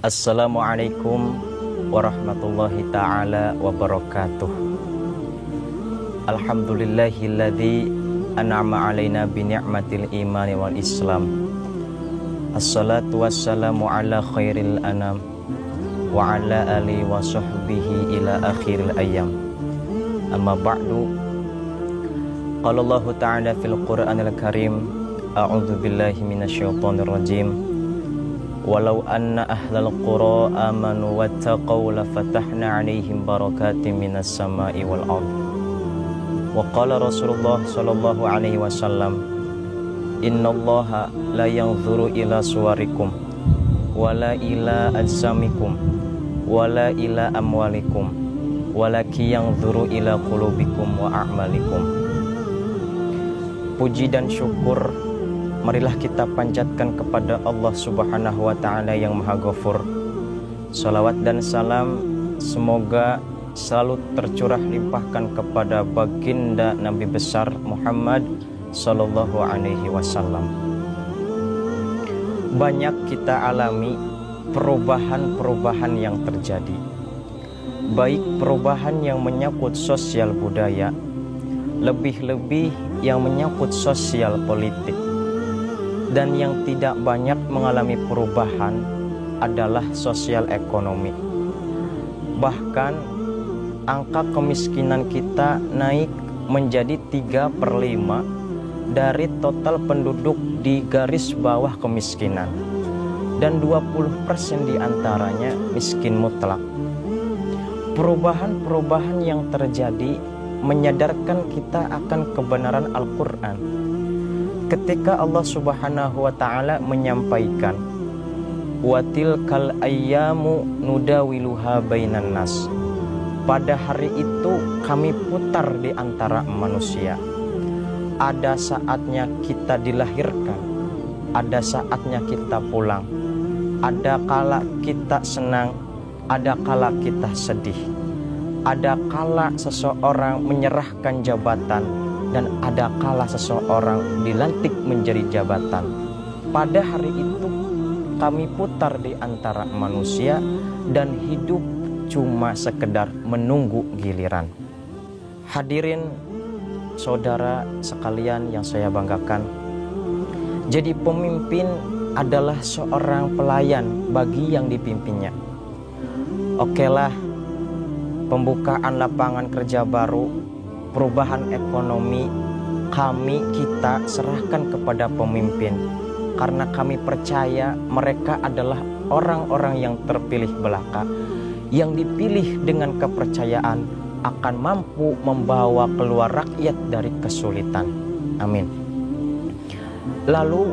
Assalamualaikum warahmatullahi ta'ala wabarakatuh. Alhamdulillahilladzi an'ama alaina bini'matil imani wal islam. Assalatu wassalamu ala khairil anam wa ala alihi wa sahbihi ila akhiril ayyam. Amma ba'du. Qala Allah ta'ala fil Qur'anil Karim, a'udzu billahi minasyaitonir rajim. Walau anna ahlal qura amanu wattaqaw lafatahna 'alaihim barakatin minas sama'i wal ardh. Wa qala Rasulullah sallallahu alaihi wasallam, innallaha la yanzuru ila suwarikum wala ila ajsamikum wala ila amwalikum walaki yanzuru ila qulubikum wa a'malikum. Puji dan syukur marilah kita panjatkan kepada Allah Subhanahu wa ta'ala yang Maha Ghafur. Salawat dan salam semoga selalu tercurah limpahkan kepada baginda Nabi besar Muhammad sallallahu alaihi wasallam. Banyak kita alami perubahan-perubahan yang terjadi, baik perubahan yang menyangkut sosial budaya, lebih-lebih yang menyangkut sosial politik. Dan yang tidak banyak mengalami perubahan adalah sosial ekonomi. Bahkan angka kemiskinan kita naik menjadi 3/5 dari total penduduk di garis bawah kemiskinan. Dan 20% diantaranya miskin mutlak. Perubahan-perubahan yang terjadi menyadarkan kita akan kebenaran Al-Quran. Ketika Allah Subhanahu wa ta'ala menyampaikan, watilkal ayyamu nudawiluha bainan nas, pada hari itu kami putar di antara manusia. Ada saatnya kita dilahirkan, ada saatnya kita pulang, ada kala kita senang, ada kala kita sedih, ada kala seseorang menyerahkan jabatan, dan ada kala seseorang dilantik menjadi jabatan. Pada hari itu kami putar di antara manusia dan hidup cuma sekedar menunggu giliran. Hadirin saudara sekalian yang saya banggakan, jadi pemimpin adalah seorang pelayan bagi yang dipimpinnya. Okelah, pembukaan lapangan kerja baru, perubahan ekonomi, kita serahkan kepada pemimpin, karena kami percaya mereka adalah orang-orang yang terpilih belaka, yang dipilih dengan kepercayaan akan mampu membawa keluar rakyat dari kesulitan. Amin. Lalu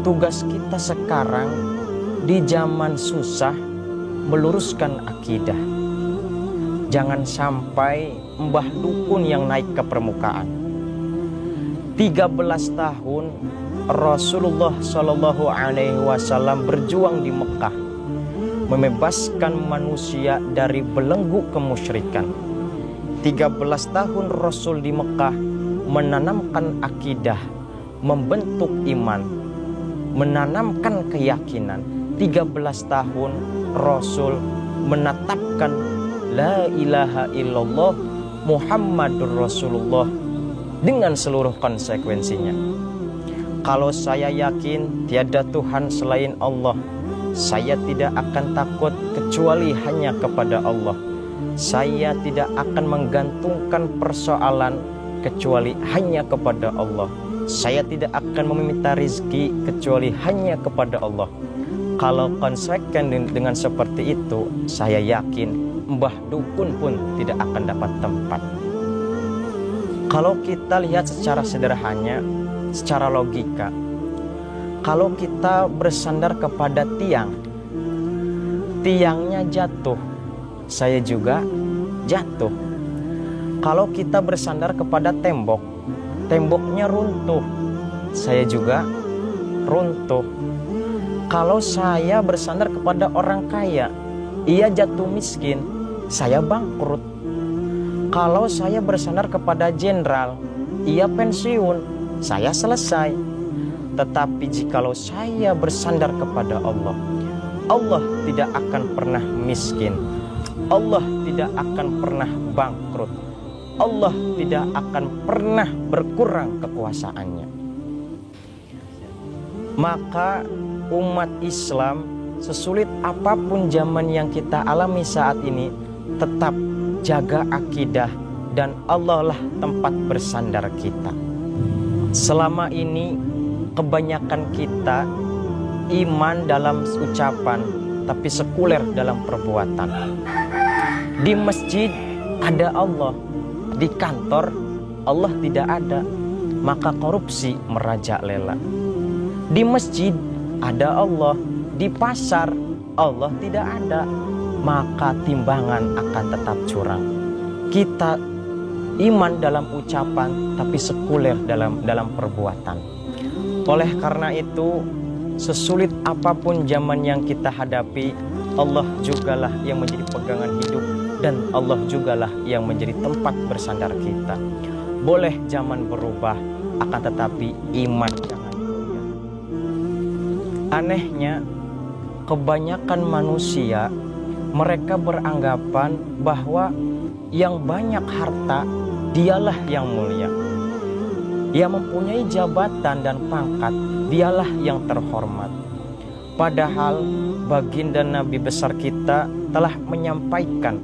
tugas kita sekarang di zaman susah meluruskan akidah. Jangan sampai mbah dukun yang naik ke permukaan. 13 tahun Rasulullah Shallallahu alaihi wasallam berjuang di Mekah, membebaskan manusia dari belenggu kemusyrikan. 13 tahun Rasul di Mekah menanamkan akidah, membentuk iman, menanamkan keyakinan. 13 tahun Rasul menetapkan La ilaha illallah Muhammadur Rasulullah dengan seluruh konsekuensinya. Kalau saya yakin tiada Tuhan selain Allah, saya tidak akan takut kecuali hanya kepada Allah. Saya tidak akan menggantungkan persoalan kecuali hanya kepada Allah. Saya tidak akan meminta rizki kecuali hanya kepada Allah. Kalau konsekuensi dengan seperti itu, saya yakin mbah dukun pun tidak akan dapat tempat. Kalau kita lihat secara sederhana, secara logika, kalau kita bersandar kepada tiang, tiangnya jatuh, saya juga jatuh. Kalau kita bersandar kepada tembok, temboknya runtuh, saya juga runtuh. Kalau saya bersandar kepada orang kaya, ia jatuh miskin, saya bangkrut. Kalau saya bersandar kepada jenderal, ia pensiun, saya selesai. Tetapi jikalau saya bersandar kepada Allah, Allah tidak akan pernah miskin. Allah tidak akan pernah bangkrut. Allah tidak akan pernah berkurang kekuasaannya. Maka umat Islam, sesulit apapun zaman yang kita alami saat ini, tetap jaga akidah dan Allah lah tempat bersandar kita. Selama ini kebanyakan kita iman dalam ucapan tapi sekuler dalam perbuatan. Di masjid ada Allah, di kantor Allah tidak ada, maka korupsi merajalela. Di masjid ada Allah, di pasar Allah tidak ada, maka timbangan akan tetap curang. Kita iman dalam ucapan tapi sekuler dalam perbuatan. Oleh karena itu, sesulit apapun zaman yang kita hadapi, Allah jugalah yang menjadi pegangan hidup dan Allah jugalah yang menjadi tempat bersandar kita. Boleh zaman berubah, akan tetapi iman jangan goyah. Anehnya, kebanyakan manusia mereka beranggapan bahwa yang banyak harta dialah yang mulia. Yang mempunyai jabatan dan pangkat dialah yang terhormat. Padahal baginda Nabi besar kita telah menyampaikan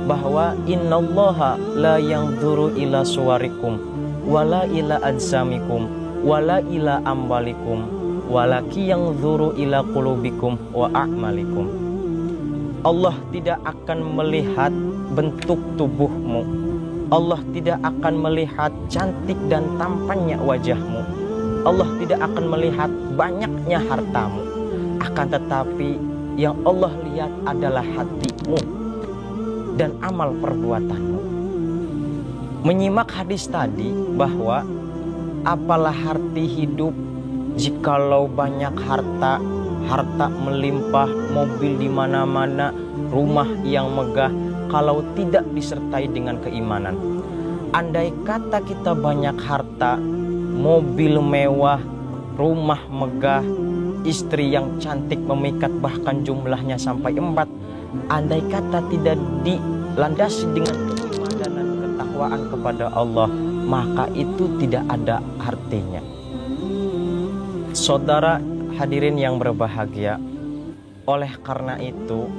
bahwa innallaha la yanzuru ila suwarikum wala ila ajsamikum wala ila ambalikum walaki yanzuru ila qulubikum wa a'malikum. Allah tidak akan melihat bentuk tubuhmu. Allah tidak akan melihat cantik dan tampannya wajahmu. Allah tidak akan melihat banyaknya hartamu. Akan tetapi yang Allah lihat adalah hatimu dan amal perbuatanmu. Menyimak hadis tadi bahwa apalah arti hidup jikalau banyak harta, harta melimpah, mobil di mana-mana, rumah yang megah, kalau tidak disertai dengan keimanan. Andai kata kita banyak harta, mobil mewah, rumah megah, istri yang cantik memikat bahkan jumlahnya sampai 4, andai kata tidak dilandasi dengan keimanan dan ketakwaan kepada Allah, maka itu tidak ada artinya. Saudara hadirin yang berbahagia, oleh karena itu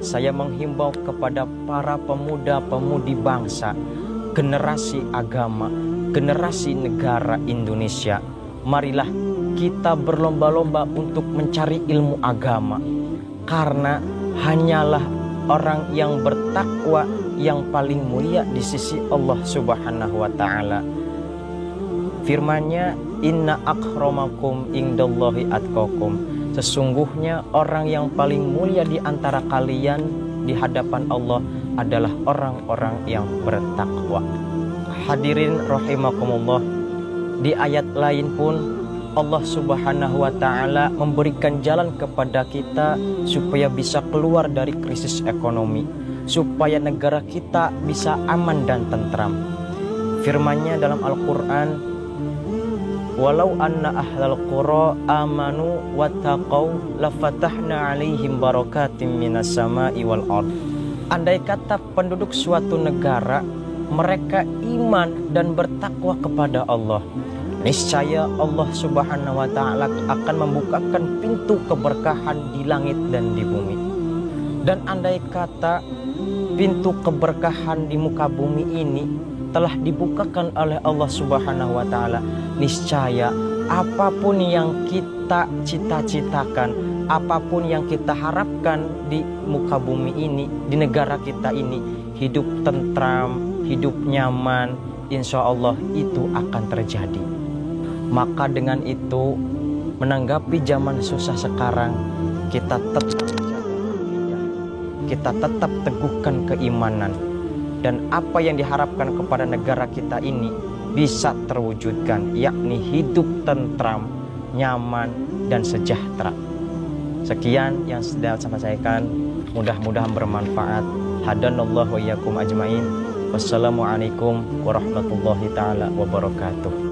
saya menghimbau kepada para pemuda-pemudi bangsa, generasi agama, generasi negara Indonesia, marilah kita berlomba-lomba untuk mencari ilmu agama, karena hanyalah orang yang bertakwa yang paling mulia di sisi Allah Subhanahu wa taala. Firman-Nya, inna akramakum indallahi atqakum. Sesungguhnya orang yang paling mulia di antara kalian di hadapan Allah adalah orang-orang yang bertakwa. Hadirin rahimakumullah, di ayat lain pun Allah Subhanahu wa taala memberikan jalan kepada kita supaya bisa keluar dari krisis ekonomi, supaya negara kita bisa aman dan tentram. Firman-Nya dalam Al-Qur'an, walau anna ahlal qura amanu wattaqau lafatahna alaihim barakatim minas sama'i wal ard. Andai kata penduduk suatu negara mereka iman dan bertakwa kepada Allah, niscaya Allah Subhanahu wa taala akan membukakan pintu keberkahan di langit dan di bumi. Dan andai kata pintu keberkahan di muka bumi ini telah dibukakan oleh Allah Subhanahu wa taala, niscaya apapun yang kita cita-citakan, apapun yang kita harapkan di muka bumi ini, di negara kita ini, hidup tentram, hidup nyaman, insya Allah itu akan terjadi. Maka dengan itu, menanggapi zaman susah sekarang, kita tetap jaga akidah, kita tetap teguhkan keimanan, dan apa yang diharapkan kepada negara kita ini bisa terwujudkan, yakni hidup tentram, nyaman, dan sejahtera. Sekian yang sudah saya sampaikan, mudah-mudahan bermanfaat. Hadanallahu wa iyyakum ajmain. Wassalamualaikum warahmatullahi taala wabarakatuh.